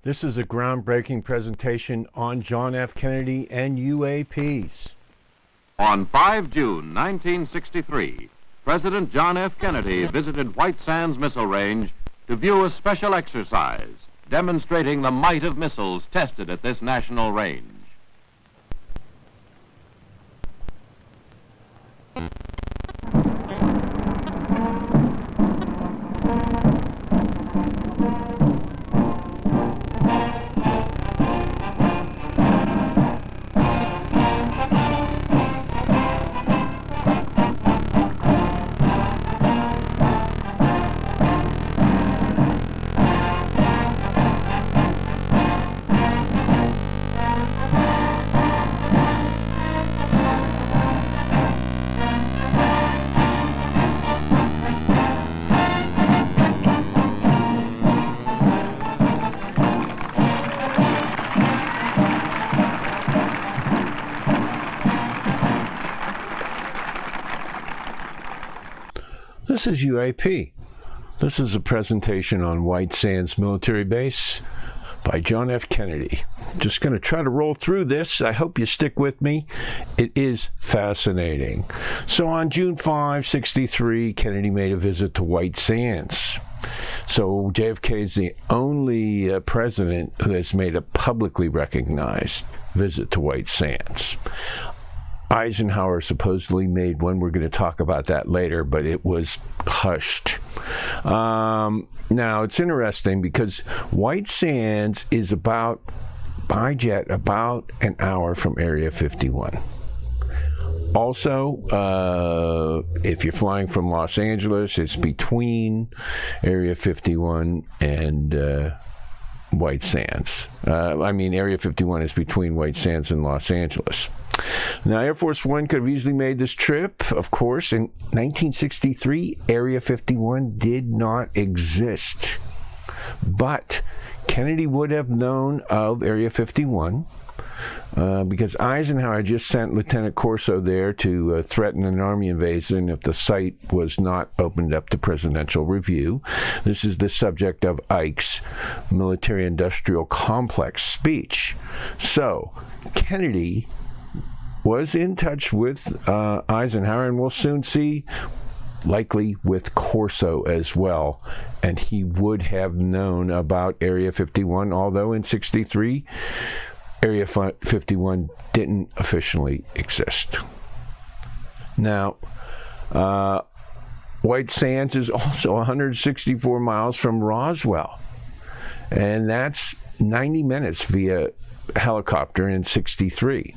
This is a groundbreaking presentation on John F. Kennedy and UAPs. On 5 June 1963, President John F. Kennedy visited White Sands Missile Range to view a special exercise demonstrating the might of missiles tested at this national range. This is UAP. This is a presentation on White Sands Military Base by John F. Kennedy. Just going to try to roll through this. I hope you stick with me. It is fascinating. So on June 5, 63, Kennedy made a visit to White Sands. So JFK is the only president who has made a publicly recognized visit to White Sands. Eisenhower supposedly made one. We're going to talk about that later, but it was hushed. Now, it's interesting because White Sands is by jet, about an hour from Area 51. Also, if you're flying from Los Angeles, it's between Area 51 and White Sands. Area 51 is between White Sands and Los Angeles. Now, Air Force One could have easily made this trip. Of course, in 1963, Area 51 did not exist. But Kennedy would have known of Area 51 because Eisenhower just sent Lieutenant Corso there to threaten an Army invasion if the site was not opened up to presidential review. This is the subject of Ike's military-industrial complex speech. So, Kennedy was in touch with Eisenhower, and we'll soon see, likely with Corso as well. And he would have known about Area 51, although in 63, Area 51 didn't officially exist. Now, White Sands is also 164 miles from Roswell, and that's 90 minutes via helicopter in 63.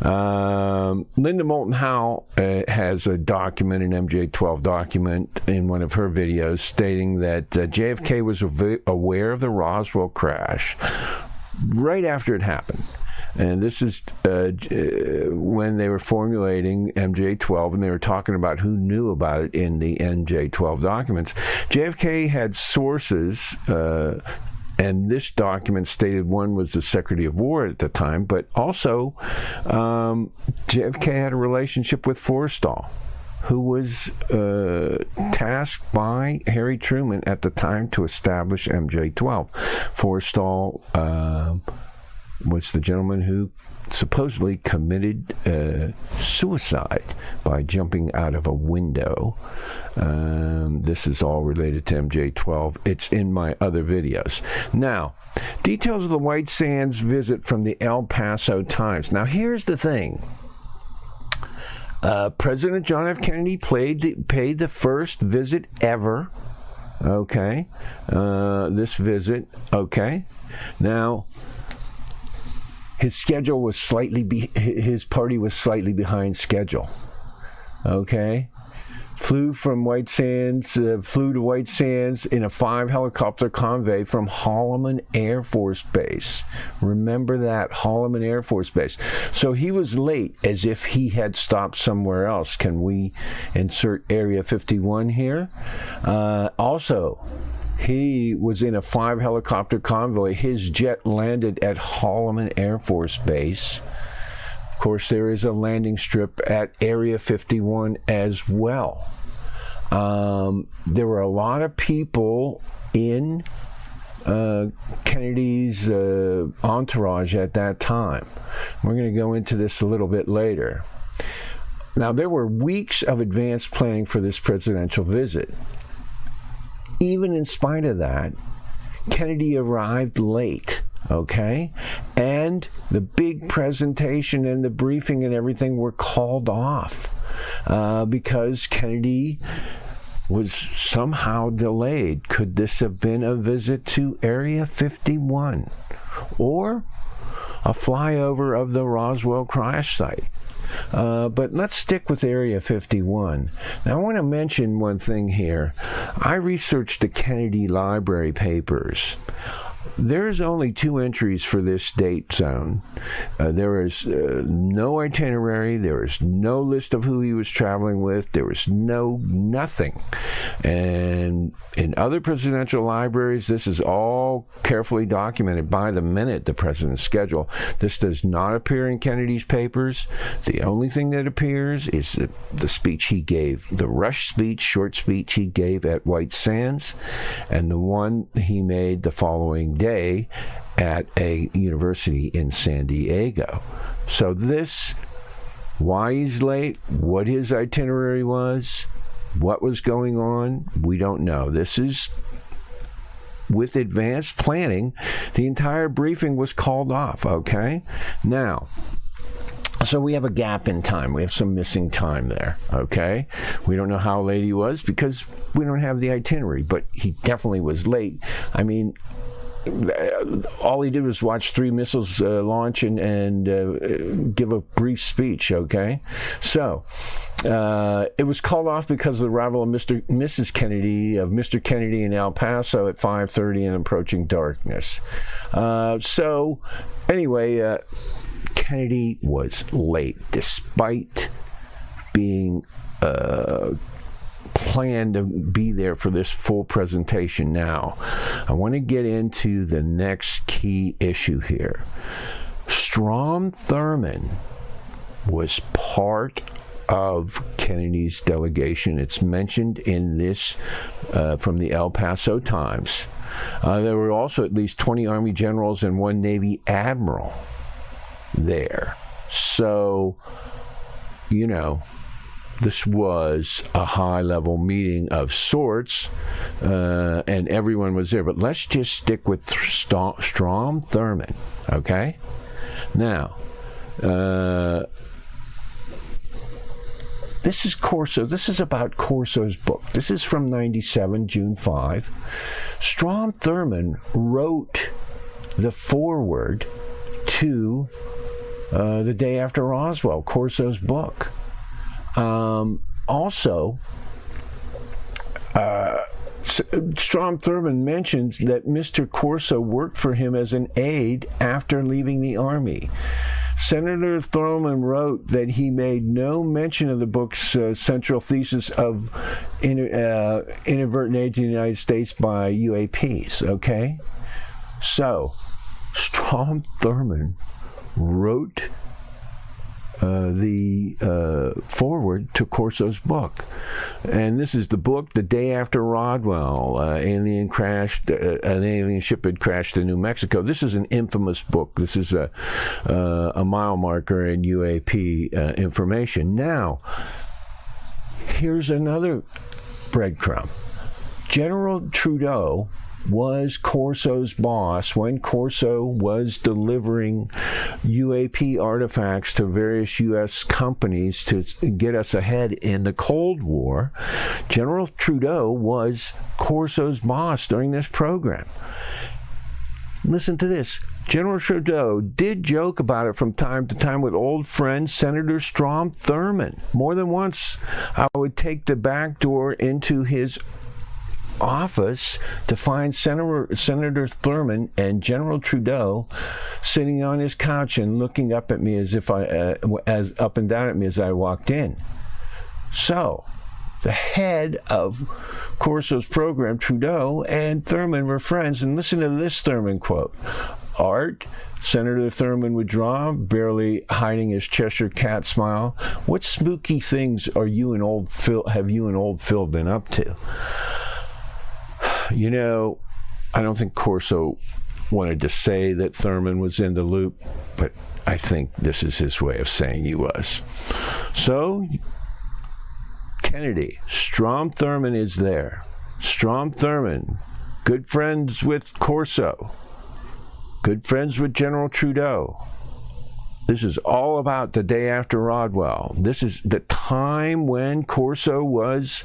Linda Moulton Howe has a document, an MJ-12 document, in one of her videos stating that JFK was aware of the Roswell crash right after it happened. And this is when they were formulating MJ-12, and they were talking about who knew about it in the MJ-12 documents. JFK had sources, and this document stated one was the Secretary of War at the time, but also JFK had a relationship with Forrestal, who was tasked by Harry Truman at the time to establish MJ-12. Forrestal was the gentleman who supposedly committed suicide by jumping out of a window. This is all related to MJ-12. It's in my other videos. Now, details of the White Sands visit from the El Paso Times. Now, here's the thing. President John F. Kennedy paid the first visit ever. Okay. This visit. Okay. Now, his schedule was his party was slightly behind schedule. Okay. Flew to White Sands in a 5-helicopter convoy from Holloman Air Force Base. Remember that, Holloman Air Force Base. So he was late, as if he had stopped somewhere else. Can we insert Area 51 here? Also, he was in a 5-helicopter convoy. His jet landed at Holloman Air Force Base. Of course, there is a landing strip at Area 51 as well. There were a lot of people in Kennedy's entourage at that time. We're going to go into this a little bit later. Now, there were weeks of advanced planning for this presidential visit. Even in spite of that, Kennedy arrived late, okay? And the big presentation and the briefing and everything were called off because Kennedy was somehow delayed. Could this have been a visit to Area 51 or a flyover of the Roswell crash site? But let's stick with Area 51. Now, I want to mention one thing here. I researched the Kennedy Library papers. There's only 2 entries for this date zone. There is no itinerary. There is no list of who he was traveling with. There is nothing. And in other presidential libraries, this is all carefully documented by the minute, the president's schedule. This does not appear in Kennedy's papers. The only thing that appears is the speech he gave, the rush speech, short speech he gave at White Sands, and the one he made the following day at a university in San Diego. So this, why he's late, what his itinerary was, what was going on, we don't know. This is with advanced planning. The entire briefing was called off, okay? Now, so we have a gap in time. We have some missing time there, okay? We don't know how late he was because we don't have the itinerary, but he definitely was late. I mean, all he did was watch 3 missiles launch and give a brief speech, okay? So, it was called off because of the arrival of Mrs. Kennedy, of Mr. Kennedy in El Paso at 5:30 and approaching darkness. So, anyway, Kennedy was late despite being planned to be there for this full presentation. Now, I want to get into the next key issue here. Strom Thurmond was part of Kennedy's delegation. It's mentioned in this from the El Paso Times. There were also at least 20 Army generals and 1 Navy admiral there. So, you know, this was a high-level meeting of sorts, and everyone was there. But let's just stick with Strom Thurmond, okay? Now, this is Corso. This is about Corso's book. This is from 97, June 5. Strom Thurmond wrote the foreword to The Day After Roswell, Corso's book. Also, Strom Thurmond mentions that Mr. Corso worked for him as an aide after leaving the Army. Senator Thurmond wrote that he made no mention of the book's central thesis of inadvertent aid to the United States by UAPs, okay? So, Strom Thurmond wrote the foreword to Corso's book, and this is the book. The Day After Roswell, an alien ship had crashed in New Mexico. This is an infamous book. This is a mile marker in UAP information. Now, here's another breadcrumb. General Trudeau was Corso's boss when Corso was delivering UAP artifacts to various U.S. companies to get us ahead in the Cold War. General Trudeau was Corso's boss during this program. Listen to this. General Trudeau did joke about it from time to time with old friend Senator Strom Thurmond. More than once, I would take the back door into his office to find Senator Thurmond and General Trudeau sitting on his couch and looking up at me as up and down at me as I walked in. So, the head of Corso's program, Trudeau and Thurmond were friends, and listen to this Thurmond quote. Art, Senator Thurmond would draw, barely hiding his Cheshire cat smile. What spooky things have you and old Phil been up to? You know, I don't think Corso wanted to say that Thurman was in the loop, but I think this is his way of saying he was. So, Kennedy, Strom Thurmond is there. Strom Thurmond, good friends with Corso, good friends with General Trudeau. This is all about the day after Roswell. This is the time when Corso was,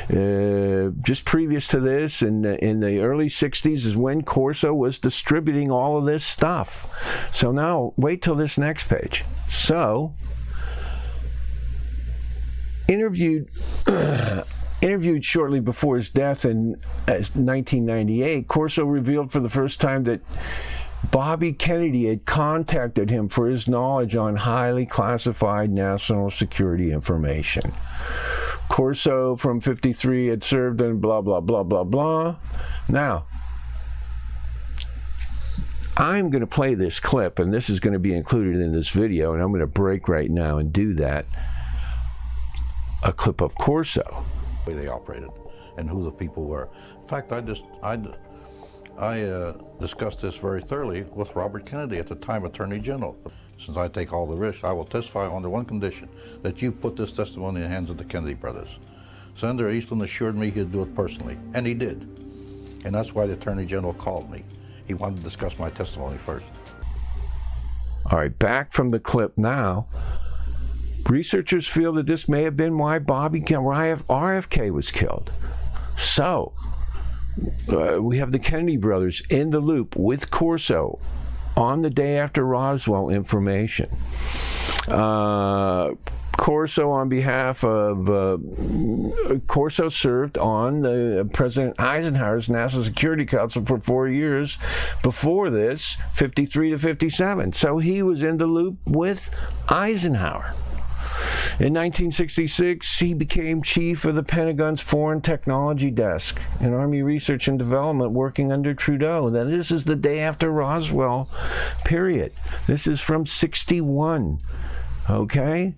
just previous to this, in the early 60s, is when Corso was distributing all of this stuff. So now, wait till this next page. So, interviewed shortly before his death in 1998, Corso revealed for the first time that Bobby Kennedy had contacted him for his knowledge on highly classified national security information. Corso from 53 had served in blah, blah, blah, blah, blah. Now, I'm going to play this clip, and this is going to be included in this video, and I'm going to break right now and do that. A clip of Corso. The way they operated and who the people were. In fact, I discussed this very thoroughly with Robert Kennedy, at the time Attorney General. Since I take all the risks, I will testify under one condition, that you put this testimony in the hands of the Kennedy brothers. Senator Eastland assured me he'd do it personally, and he did. And that's why the Attorney General called me. He wanted to discuss my testimony first. All right, back from the clip now. Researchers feel that this may have been why RFK was killed. So, we have the Kennedy brothers in the loop with Corso on the day after Roswell information. Corso, on behalf of Corso, served on the President Eisenhower's National Security Council for 4 years before this, 53 to 57. So he was in the loop with Eisenhower. In 1966, he became chief of the Pentagon's Foreign Technology Desk in Army Research and Development, working under Trudeau. Now, this is the day after Roswell, period. This is from 61, okay?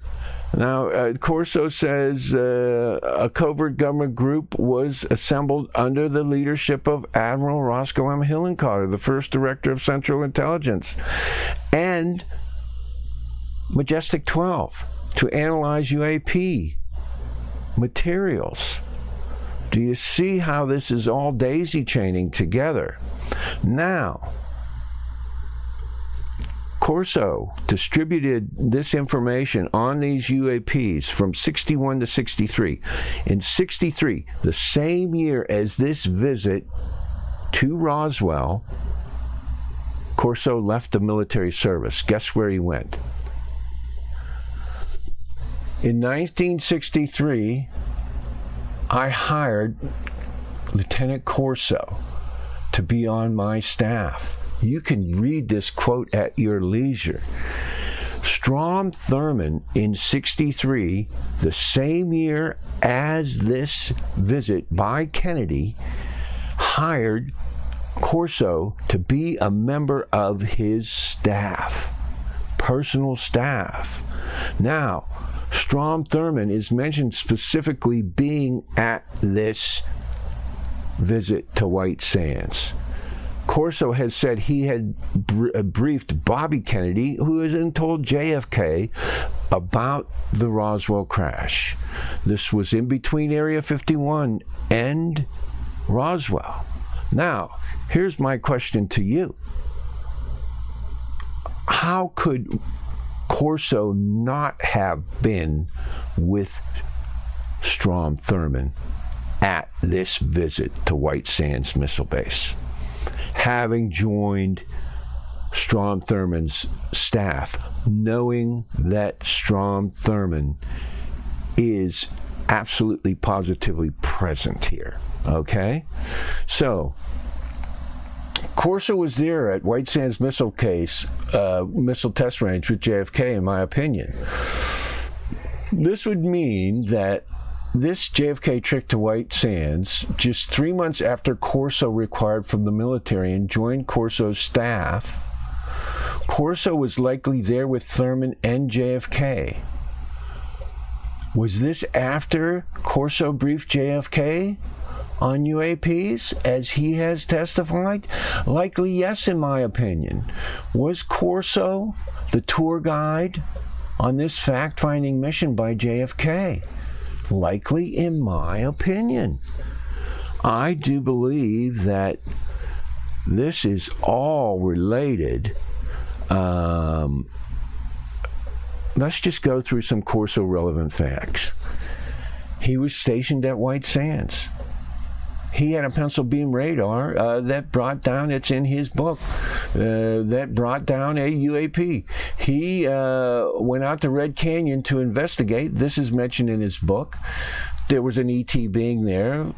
Now, Corso says a covert government group was assembled under the leadership of Admiral Roscoe M. Hillenkotter, the first director of Central Intelligence, and Majestic 12, to analyze UAP materials. Do you see how this is all daisy chaining together? Now, Corso distributed this information on these UAPs from 61 to 63. In 63, the same year as this visit to Roswell, Corso left the military service. Guess where he went? In 1963, I hired Lieutenant Corso to be on my staff. You can read this quote at your leisure. Strom Thurmond in 63, the same year as this visit by Kennedy, hired Corso to be a member of his staff, personal staff. Now, Strom Thurmond is mentioned specifically being at this visit to White Sands. Corso has said he had briefed Bobby Kennedy, who has then told JFK about the Roswell crash. This was in between Area 51 and Roswell. Now, here's my question to you. How could Corso not have been with Strom Thurmond at this visit to White Sands Missile Base, having joined Strom Thurmond's staff, knowing that Strom Thurmond is absolutely positively present here? Okay? So, Corso was there at White Sands missile test range with JFK, in my opinion. This would mean that this JFK trip to White Sands, just 3 months after Corso required from the military and joined Corso's staff, Corso was likely there with Thurmond and JFK. Was this after Corso briefed JFK on UAPs as he has testified? Likely yes, in my opinion. Was Corso the tour guide on this fact-finding mission by JFK? Likely, in my opinion. I do believe that this is all related. Let's just go through some Corso relevant facts. He was stationed at White Sands. He had a pencil beam radar that brought down, it's in his book, that brought down a UAP. He went out to Red Canyon to investigate. This is mentioned in his book. There was an ET being there,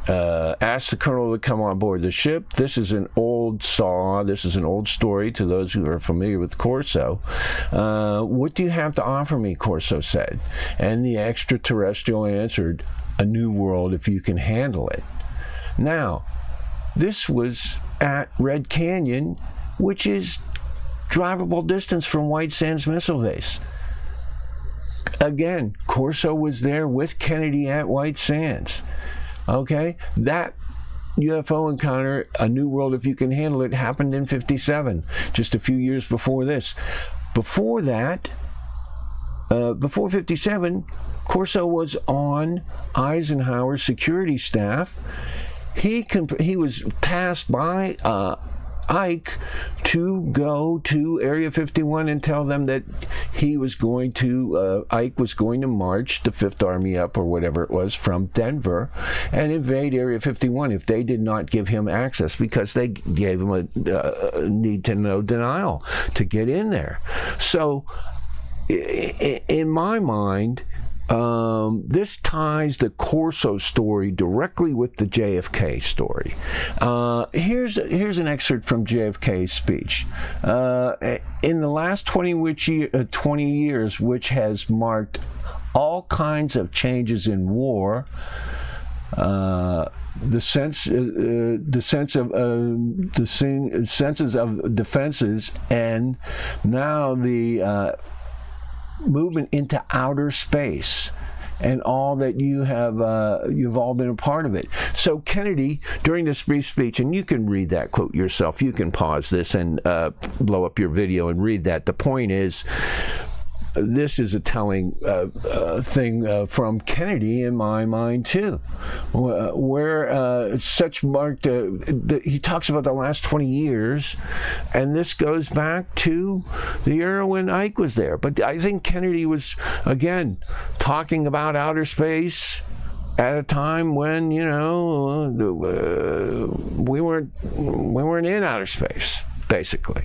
asked the colonel to come on board the ship. This is an old saw. This is an old story to those who are familiar with Corso. What do you have to offer me, Corso said. And the extraterrestrial answered, a new world if you can handle it. Now, this was at Red Canyon, which is drivable distance from White Sands Missile Base. Again, Corso was there with Kennedy at White Sands. Okay? That UFO encounter, a new world if you can handle it, happened in 57, just a few years before this. Before that, before 57, Corso was on Eisenhower's security staff. He was tasked by Ike to go to Area 51 and tell them that he was going to, Ike was going to march the Fifth Army up, or whatever it was, from Denver and invade Area 51 if they did not give him access, because they gave him a need-to-know denial to get in there. So, in my mind, this ties the Corso story directly with the JFK story. Here's an excerpt from JFK's speech. In the last 20 years, which has marked all kinds of changes in war, the senses of defenses, and now the movement into outer space, and all that you have, you've all been a part of it. So Kennedy, during this brief speech, and you can read that quote yourself, you can pause this and blow up your video and read that. The point is, this is a telling thing from Kennedy in my mind too, where such marked, he talks about the last 20 years, and this goes back to the era when Ike was there. But I think Kennedy was, again, talking about outer space at a time when, you know, we weren't in outer space, basically.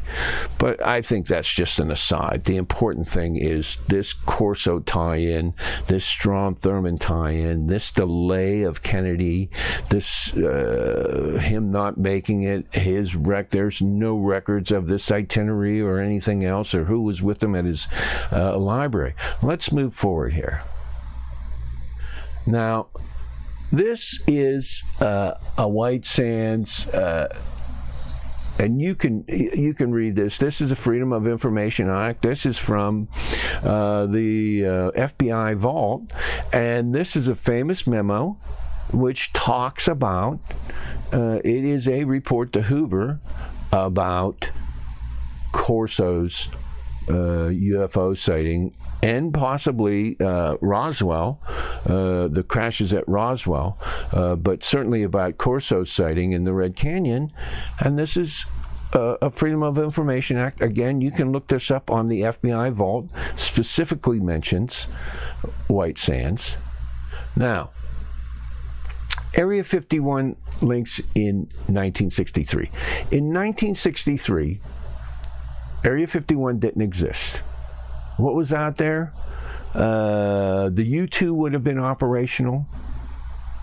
But I think that's just an aside. The important thing is this Corso tie-in, this Strom Thurmond tie-in, this delay of Kennedy, this him not making it, his wreck. There's no records of this itinerary or anything else, or who was with him at his library. Let's move forward here. Now, this is a White Sands, and you can read this. This is a Freedom of Information Act. This is from the FBI vault, and this is a famous memo which talks about, it is a report to Hoover about Corso's UFO sighting, and possibly Roswell, the crashes at Roswell, but certainly about Corso's sighting in the Red Canyon. And this is a Freedom of Information Act. Again, you can look this up on the FBI vault. Specifically mentions White Sands. Now, Area 51 links in 1963. In 1963, Area 51 didn't exist. What was out there? The U-2 would have been operational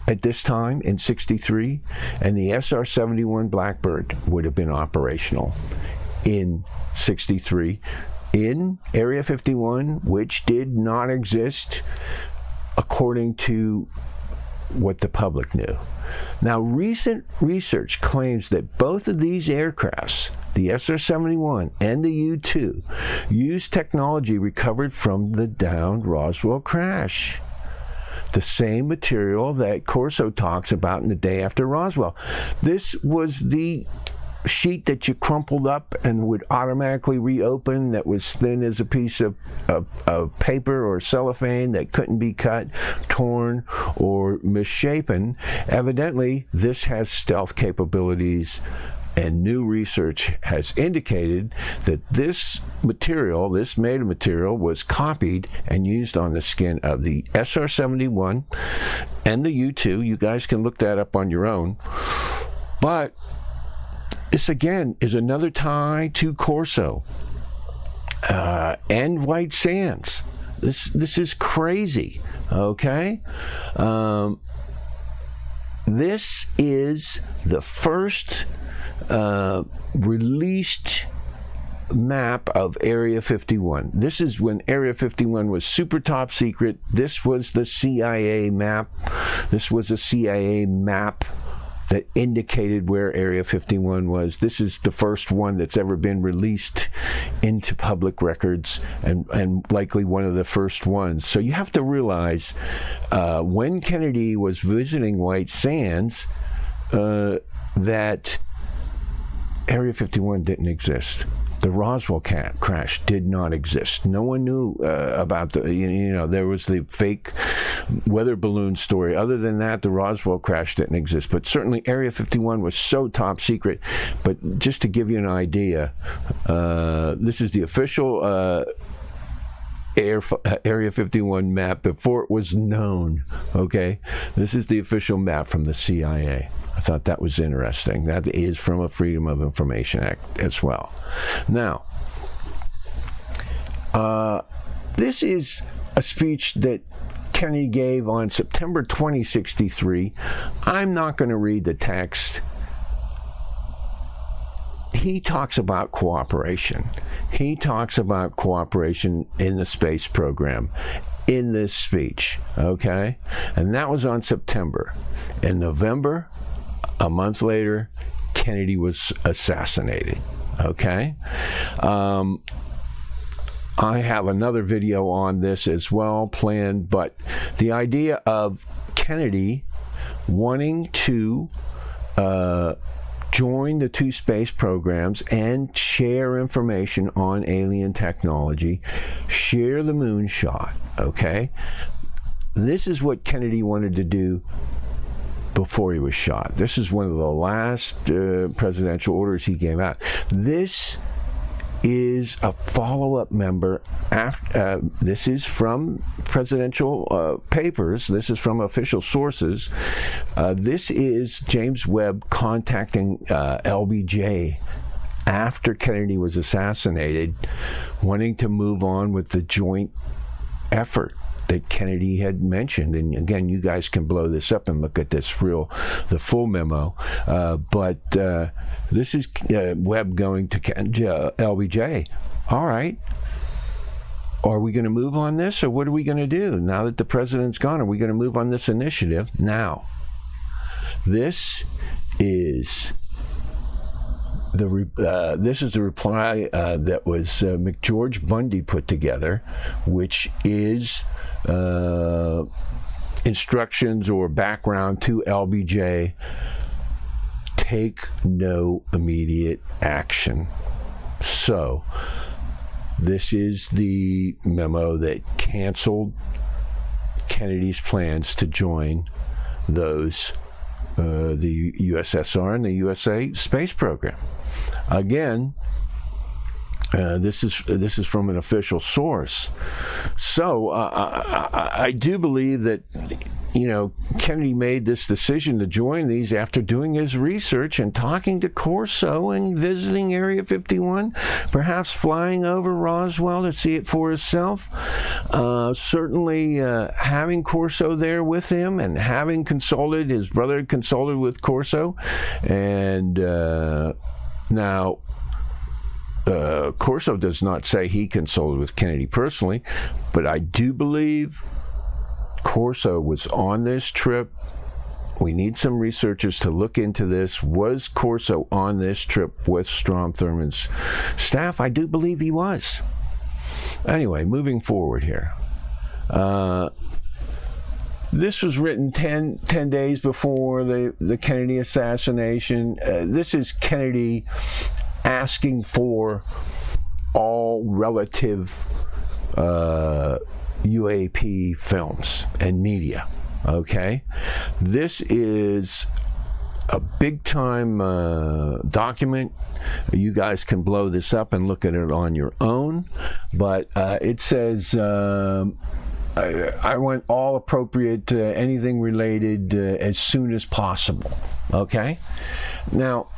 at this time in 63, and the SR-71 Blackbird would have been operational in 63 in Area 51, which did not exist according to what the public knew. Now, recent research claims that both of these aircrafts, the SR-71 and the U-2, used technology recovered from the downed Roswell crash. the same material that Corso talks about in The Day After Roswell. This was the sheet that you crumpled up and would automatically reopen, that was thin as a piece of paper or cellophane that couldn't be cut, torn, or misshapen. Evidently, this has stealth capabilities, and new research has indicated that this material, this made material, was copied and used on the skin of the SR-71 and the U-2. You guys can look that up on your own. But this, again, is another tie to Corso and White Sands. This is crazy, okay? This is the first released map of Area 51. This is when Area 51 was super top secret. This was the CIA map. This was a CIA map that indicated where Area 51 was. This is the first one that's ever been released into public records, and likely one of the first ones. So you have to realize when Kennedy was visiting White Sands, that Area 51 didn't exist. The Roswell crash did not exist. No one knew about there was the fake weather balloon story. Other than that, the Roswell crash didn't exist. But certainly Area 51 was so top secret. But just to give you an idea, this is the official Area 51 map before it was known, okay? This is the official map from the CIA. I thought that was interesting. That is from a Freedom of Information Act as well. Now, this is a speech that Kennedy gave on September 2063. I'm not going to read the text. He talks about cooperation. He talks about cooperation in the space program in this speech, okay? And that was on September. In November, a month later, Kennedy was assassinated, okay? I have another video on this as well planned, but the idea of Kennedy wanting to join the two space programs and share information on alien technology, share the moonshot, okay? This is what Kennedy wanted to do before he was shot. This is one of the last presidential orders he gave out. This is a follow-up member. This is from presidential papers. This is from official sources. This is James Webb contacting LBJ after Kennedy was assassinated, wanting to move on with the joint effort that Kennedy had mentioned. And again, you guys can blow this up and look at the full memo. But this is Webb going to LBJ. All right. Are we going to move on this, or what are we going to do now that the president's gone? Are we going to move on this initiative now? This is the reply that was McGeorge Bundy put together, which is instructions or background to LBJ. Take no immediate action. So this is the memo that canceled Kennedy's plans to join those the USSR and the USA space program. Again, this is from an official source. So I do believe that Kennedy made this decision to join these after doing his research and talking to Corso and visiting Area 51, perhaps flying over Roswell to see it for himself. Certainly having Corso there with him, and having consulted, his brother had consulted with Corso, and now Corso does not say he consulted with Kennedy personally, but I do believe Corso was on this trip. We need some researchers to look into this. Was Corso on this trip with Strom Thurmond's staff? I do believe he was. Anyway, moving forward here. This was written 10 days before the Kennedy assassination. This is Kennedy asking for all relative UAP films and media. Okay? This is a big-time document. You guys can blow this up and look at it on your own, but it says I want all appropriate anything related as soon as possible. Okay? Now,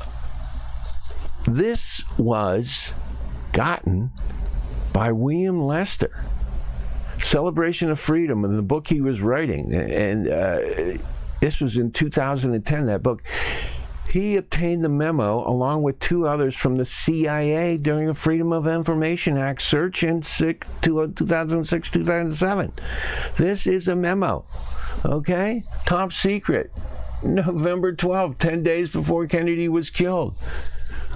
this was gotten by William Lester, Celebration of Freedom, in the book he was writing, and this was in 2010, that book. He obtained the memo along with two others from the CIA during the Freedom of Information Act search in 2006-2007. This is a memo, okay? Top secret. November 12th, 10 days before Kennedy was killed.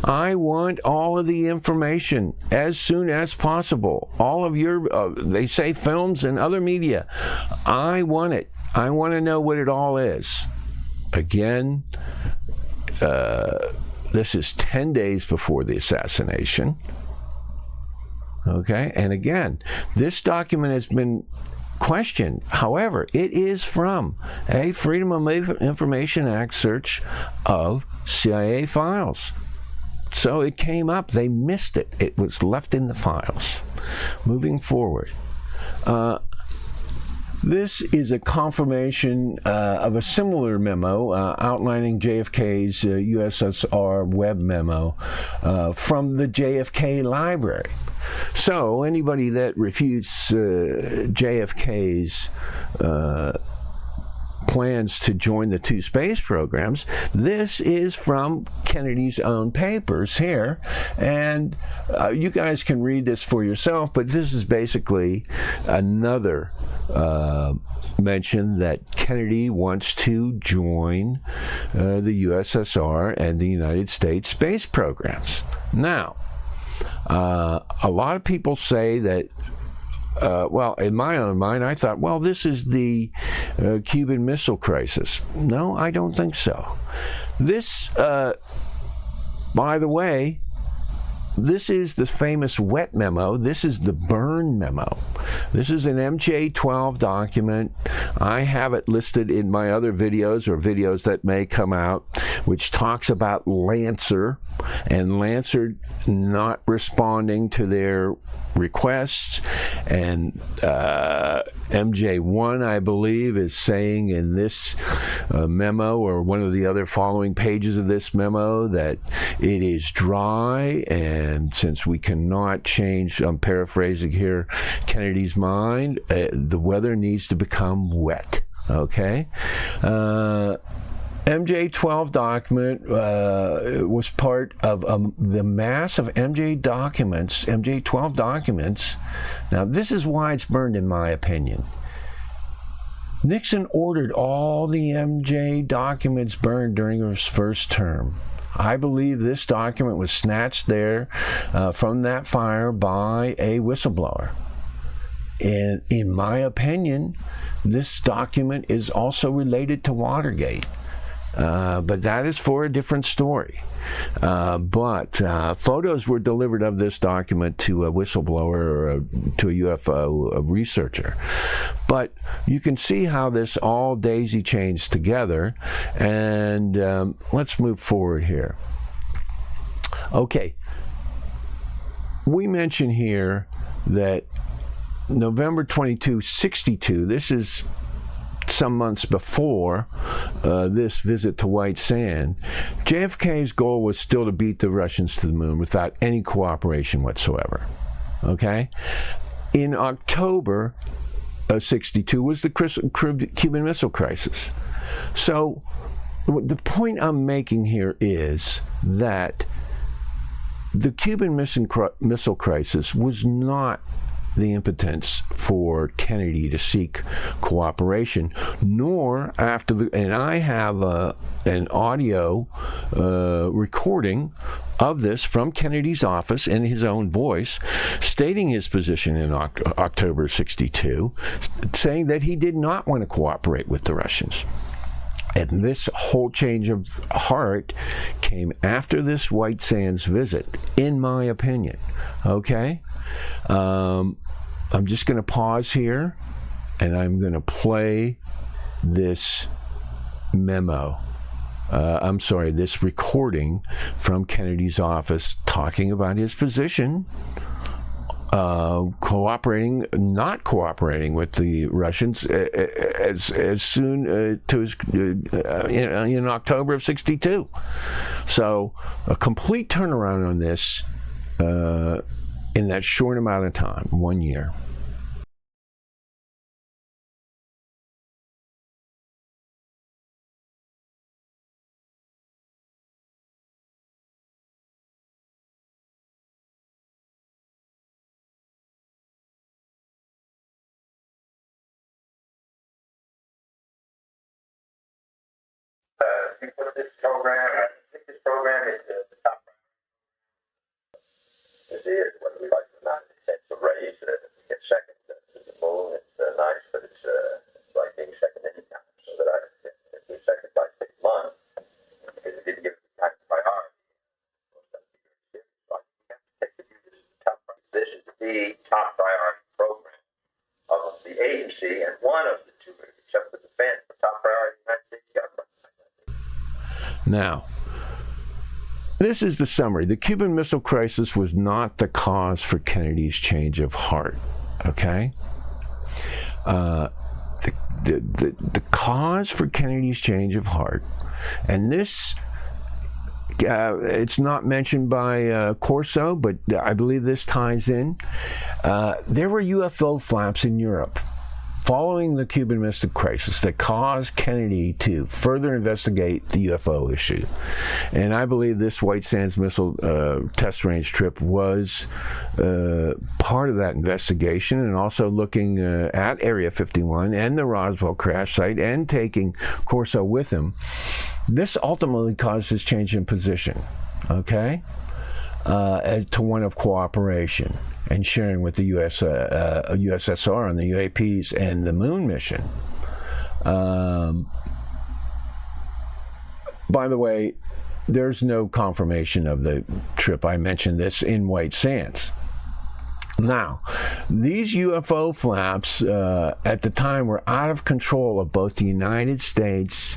I want all of the information as soon as possible. All of your, they say films and other media. I want it. I want to know what it all is. Again, this is 10 days before the assassination. Okay, and again, this document has been questioned. However, it is from a Freedom of Information Act search of CIA files. So it came up. They missed it. It was left in the files. Moving forward. This is a confirmation of a similar memo outlining JFK's USSR web memo from the JFK library. So anybody that refutes JFK's plans to join the two space programs, this is from Kennedy's own papers here, and you guys can read this for yourself, but this is basically another mention that Kennedy wants to join the USSR and the United States space programs. Now, a lot of people say that well, in my own mind, I thought, well, this is the Cuban Missile Crisis. No, I don't think so. This, by the way, this is the famous wet memo. This is the burn memo. This is an MJ12 document. I have it listed in my other videos or videos that may come out, which talks about Lancer and Lancer not responding to their requests, and MJ1, I believe, is saying in this memo, or one of the other following pages of this memo, that it is dry, and since we cannot change, I'm paraphrasing here, Kennedy's mind, the weather needs to become wet. Okay? MJ12 document was part of the mass of MJ12 documents. Now, this is why it's burned, in my opinion. Nixon ordered all the MJ documents burned during his first term. I believe this document was snatched there from that fire by a whistleblower. And in my opinion, this document is also related to Watergate. But that is for a different story. But photos were delivered of this document to a whistleblower or to a UFO researcher. But you can see how this all daisy chains together. And let's move forward here. Okay. We mention here that November 22, 62, this is some months before this visit to White Sand, JFK's goal was still to beat the Russians to the moon without any cooperation whatsoever. Okay? In October of 62 was the Cuban Missile Crisis. So the point I'm making here is that the Cuban Missile Crisis was not the impotence for Kennedy to seek cooperation, nor after the, and I have an audio recording of this from Kennedy's office in his own voice, stating his position in October 62, saying that he did not want to cooperate with the Russians. And this whole change of heart came after this White Sands visit, in my opinion. Okay? I'm just going to pause here, and I'm going to play this memo. This recording from Kennedy's office talking about his position, not cooperating with the Russians as soon in October of '62. So a complete turnaround on this in that short amount of time, 1 year. This program, I think this program is the top. This is what we like to not. It's a raise. We get second to the moon. It's nice, but it's like being second anytime. So that I do second by 6 months because we didn't give it the kind of priority. So I have to take the view this is the top. This is the top priority program of the agency, and one of the two, except for defense, the top priority of the United States government. Now, this is the summary. The Cuban Missile Crisis was not the cause for Kennedy's change of heart. Okay? The cause for Kennedy's change of heart, and this, it's not mentioned by Corso, but I believe this ties in. There were UFO flaps in Europe following the Cuban Missile Crisis that caused Kennedy to further investigate the UFO issue. And I believe this White Sands Missile test range trip was part of that investigation, and also looking at Area 51 and the Roswell crash site and taking Corso with him. This ultimately caused his change in position, okay, to one of cooperation and sharing with the USSR on the UAPs and the moon mission. By the way, there's no confirmation of the trip. I mentioned this in White Sands. Now, these UFO flaps at the time were out of control of both the United States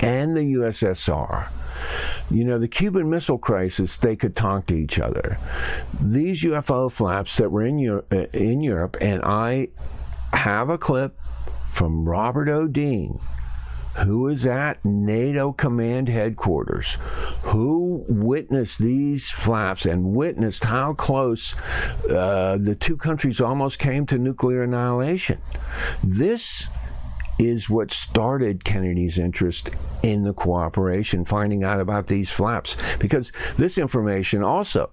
and the USSR. You know, the Cuban Missile Crisis, they could talk to each other. These UFO flaps that were in Europe, and I have a clip from Robert O'Dean, who was at NATO Command Headquarters, who witnessed these flaps and witnessed how close the two countries almost came to nuclear annihilation. This is what started Kennedy's interest in the cooperation, finding out about these flaps, because this information also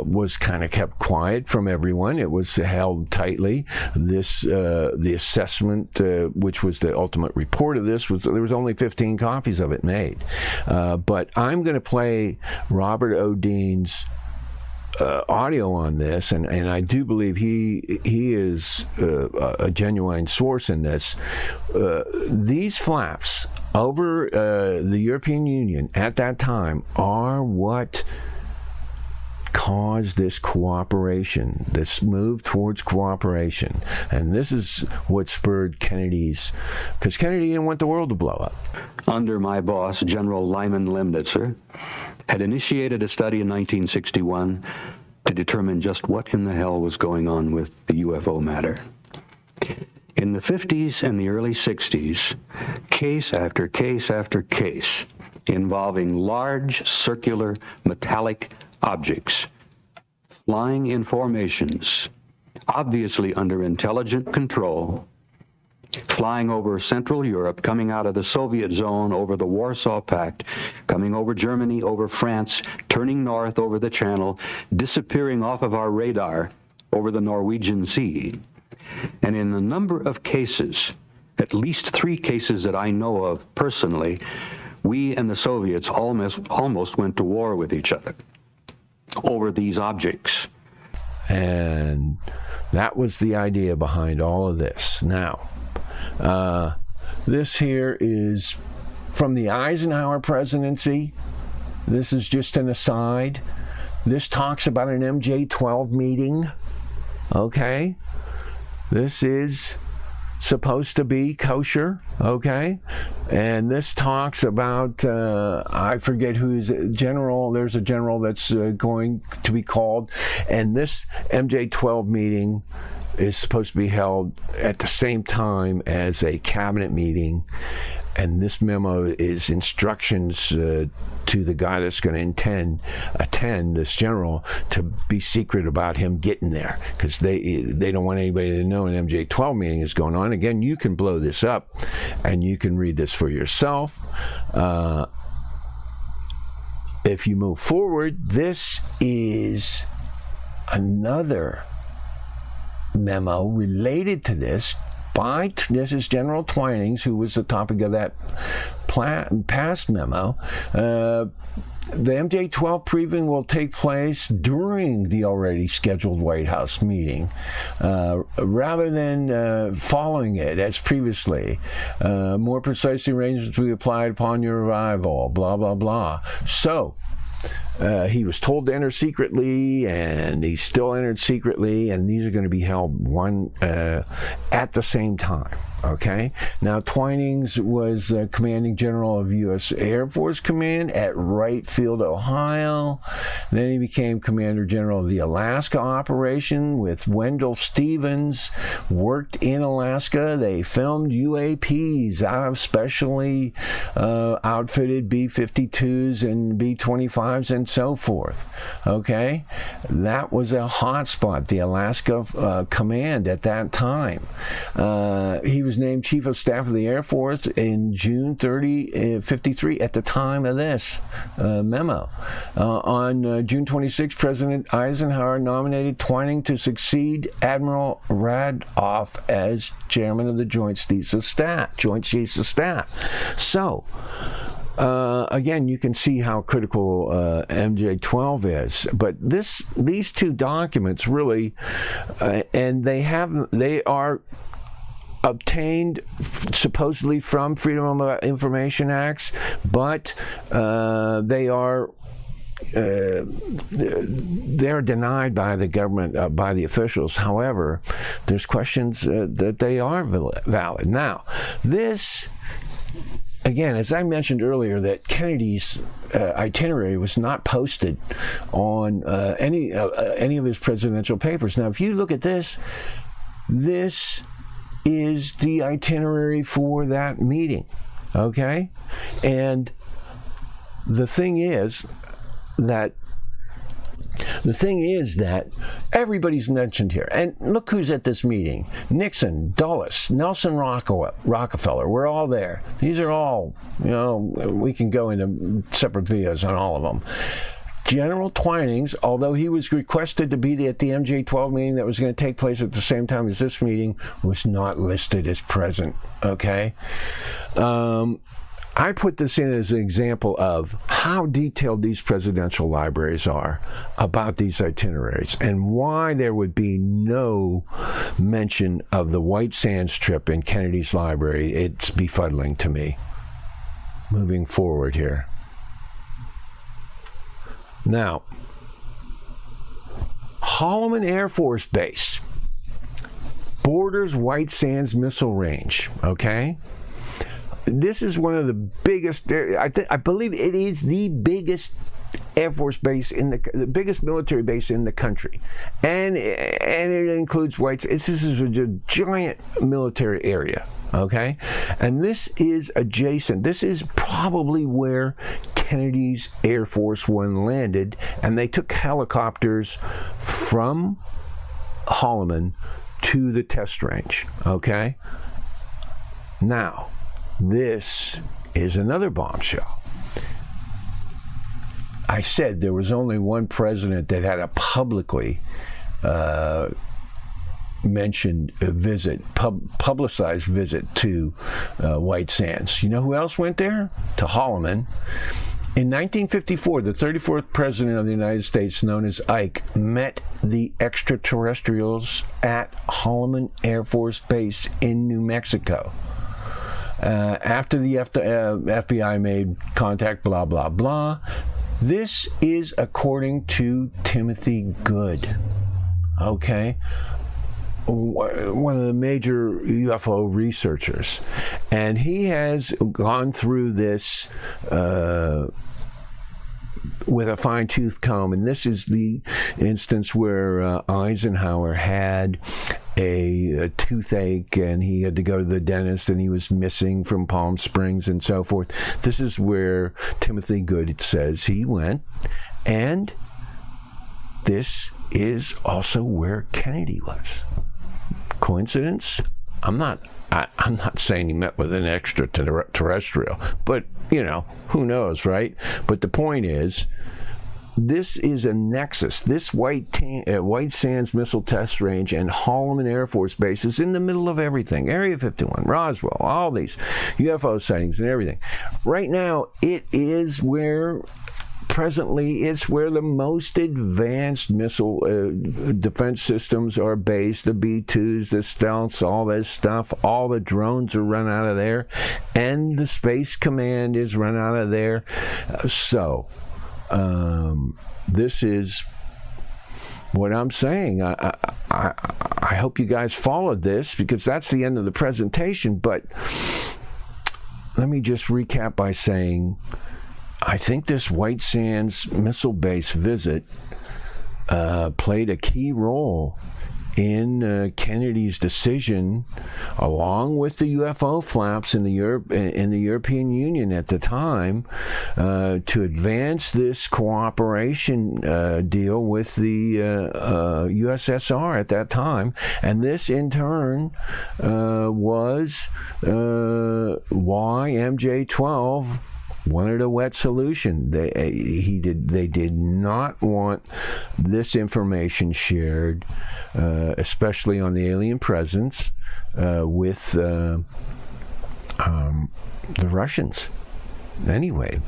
was kind of kept quiet from everyone. It was held tightly. This the assessment, which was the ultimate report of this, was there was only 15 copies of it made. But I'm going to play Robert O'Dean's audio on this, and I do believe he is a genuine source in this. These flaps over the European Union at that time are what caused this cooperation, this move towards cooperation. And this is what spurred Kennedy's, because Kennedy didn't want the world to blow up. Under my boss, General Lyman Lemnitzer, had initiated a study in 1961 to determine just what in the hell was going on with the UFO matter. In the 50s and the early 60s, case after case after case involving large circular metallic objects flying in formations, obviously under intelligent control, flying over Central Europe, coming out of the Soviet zone, over the Warsaw Pact, coming over Germany, over France, turning north over the Channel, disappearing off of our radar, over the Norwegian Sea. And in a number of cases, at least 3 cases that I know of personally, we and the Soviets almost went to war with each other over these objects. And that was the idea behind all of this. Now, this here is from the Eisenhower presidency. This is just an aside. This talks about an MJ-12 meeting. Okay? This is supposed to be kosher, okay? And this talks about, I forget who's general, there's a general that's going to be called, and this MJ-12 meeting is supposed to be held at the same time as a cabinet meeting, and this memo is instructions to the guy that's going to attend, this general, to be secret about him getting there, because they don't want anybody to know an MJ-12 meeting is going on. Again, you can blow this up, and you can read this for yourself. If you move forward, this is another memo related to this. This is General Twinings, who was the topic of that past memo. The MJ-12 briefing will take place during the already scheduled White House meeting, rather than following it as previously. More precisely, arrangements will be applied upon your arrival, blah, blah, blah. So, he was told to enter secretly, and he still entered secretly, and these are going to be held at the same time. Okay? Now, Twinings was commanding general of U.S. Air Force Command at Wright Field, Ohio. Then he became commander general of the Alaska operation with Wendell Stevens. Worked in Alaska. They filmed UAPs out of specially outfitted B-52s and B-25s and so forth. Okay? That was a hot spot, the Alaska command at that time. He was named Chief of Staff of the Air Force in June 53 at the time of this memo. On June 26, President Eisenhower nominated Twining to succeed Admiral Radoff as chairman of the Joint Chiefs of Staff. So, again, you can see how critical MJ-12 is. But these 2 documents really, and they are obtained supposedly from Freedom of Information Acts, but they're denied by the government, by the officials. However, there's questions that they are valid. Now, this, again, as I mentioned earlier, that Kennedy's itinerary was not posted on any of his presidential papers. Now, if you look at this is the itinerary for that meeting, okay? And the thing is that everybody's mentioned here. And look who's at this meeting. Nixon, Dulles, Nelson Rockefeller, we're all there. These are all, we can go into separate videos on all of them. General Twinings, although he was requested to be at the MJ-12 meeting that was going to take place at the same time as this meeting, was not listed as present, okay? I put this in as an example of how detailed these presidential libraries are about these itineraries, and why there would be no mention of the White Sands trip in Kennedy's library. It's befuddling to me. Moving forward here. Now, Holloman Air Force Base borders White Sands Missile Range, okay? This is one of the biggest, I believe it is the biggest Air Force base the biggest military base in the country. And it includes this is a giant military area, okay? And this is adjacent. This is probably where Kennedy's Air Force One landed, and they took helicopters from Holloman to the test range, okay? Now, this is another bombshell. I said there was only one president that had publicly mentioned a visit, publicized visit to White Sands. You know who else went there? To Holloman. In 1954, the 34th President of the United States, known as Ike, met the extraterrestrials at Holloman Air Force Base in New Mexico. After the FBI made contact, blah, blah, blah. This is according to Timothy Good. Okay? One of the major UFO researchers, and he has gone through this with a fine-tooth comb, and this is the instance where Eisenhower had a toothache and he had to go to the dentist and he was missing from Palm Springs and so forth. This is where Timothy Good says he went, and this is also where Kennedy was. Coincidence? I'm not saying he met with an extraterrestrial, but who knows, right? But the point is, this is a nexus. This White Sands Missile Test Range and Holloman Air Force Base is in the middle of everything. Area 51, Roswell, all these UFO sightings and everything. Right now, it is where. Presently, it's where the most advanced missile defense systems are based. The B-2s, the stealths, all this stuff. All the drones are run out of there, and the Space Command is run out of there. So, this is what I'm saying. I hope you guys followed this, because that's the end of the presentation. But let me just recap by saying, I think this White Sands missile base visit played a key role in Kennedy's decision, along with the UFO flaps in the European Union at the time, to advance this cooperation deal with the USSR at that time. And this, in turn, was why MJ-12 wanted a wet solution. They did not want this information shared, especially on the alien presence, with the Russians. Anyway,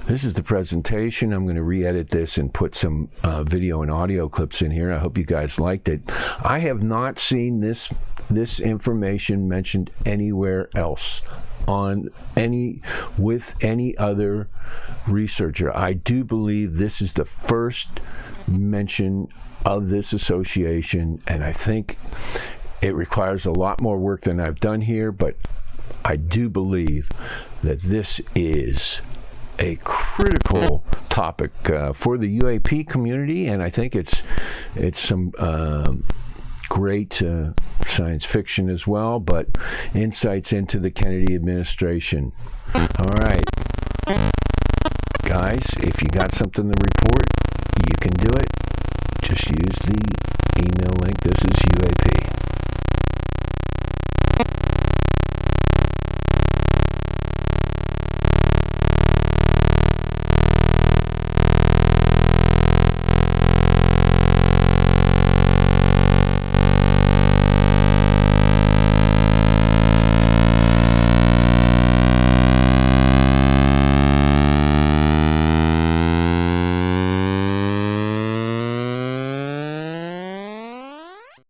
this is the presentation. I'm going to re-edit this and put some video and audio clips in here. I hope you guys liked it. I have not seen this information mentioned anywhere else with any other researcher. I do believe this is the first mention of this association, and I think it requires a lot more work than I've done here, but I do believe that this is a critical topic for the UAP community, and I think it's some great science fiction as well, but insights into the Kennedy administration. All right, guys, if you got something to report, you can do it. Just use the email link. This is UAP.